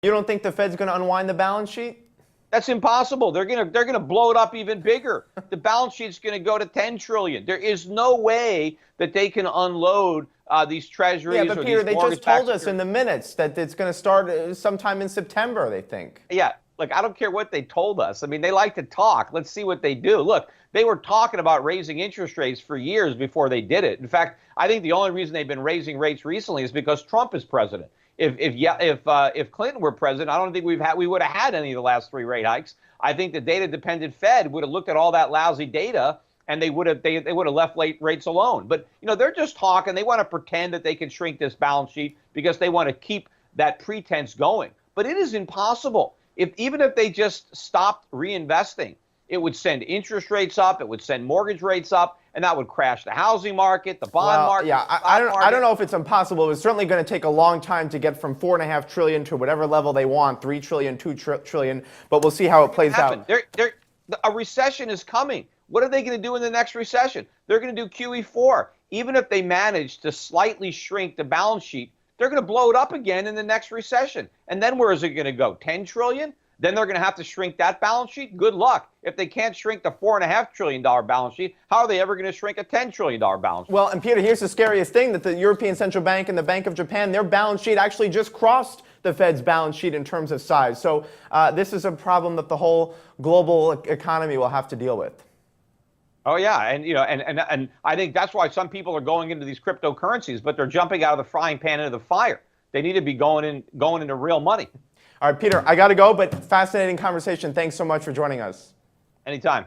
You don't think the Fed's going to unwind the balance sheet? That's impossible. They're gonna blow it up even bigger. The balance sheet's gonna go to 10 trillion. There is no way that they can unload these treasuries. Yeah, but or Peter, these they just told us in the minutes that it's going to start sometime in September, they think. Yeah, look, I don't care what they told us. I mean, they like to talk. Let's see what they do. Look, they were talking about raising interest rates for years before they did it. In fact, I think the only reason they've been raising rates recently is because Trump is president. If Clinton were president, I don't think we would have had any of the last 3 rate hikes. I think the data-dependent Fed would have looked at all that lousy data and they would have left rates alone. But they're just talking. They want to pretend that they can shrink this balance sheet because they want to keep that pretense going. But it is impossible. Even if they just stopped reinvesting, it would send interest rates up, it would send mortgage rates up, and that would crash the housing market, the bond market. Yeah, I don't know if it's impossible. It's certainly going to take a long time to get from $4.5 trillion to whatever level they want, $3 trillion, $2 trillion. But we'll see how it plays out. A recession is coming. What are they going to do in the next recession? They're going to do QE4. Even if they manage to slightly shrink the balance sheet, they're going to blow it up again in the next recession. And then where is it going to go? 10 trillion? Then they're going to have to shrink that balance sheet? Good luck. If they can't shrink the $4.5 trillion balance sheet, how are they ever going to shrink a $10 trillion balance sheet? Well, and Peter, here's the scariest thing, that the European Central Bank and the Bank of Japan, their balance sheet actually just crossed the Fed's balance sheet in terms of size. So this is a problem that the whole global economy will have to deal with. Oh yeah, and I think that's why some people are going into these cryptocurrencies, but they're jumping out of the frying pan into the fire. They need to be going into real money. All right, Peter, I got to go, but fascinating conversation. Thanks so much for joining us. Anytime.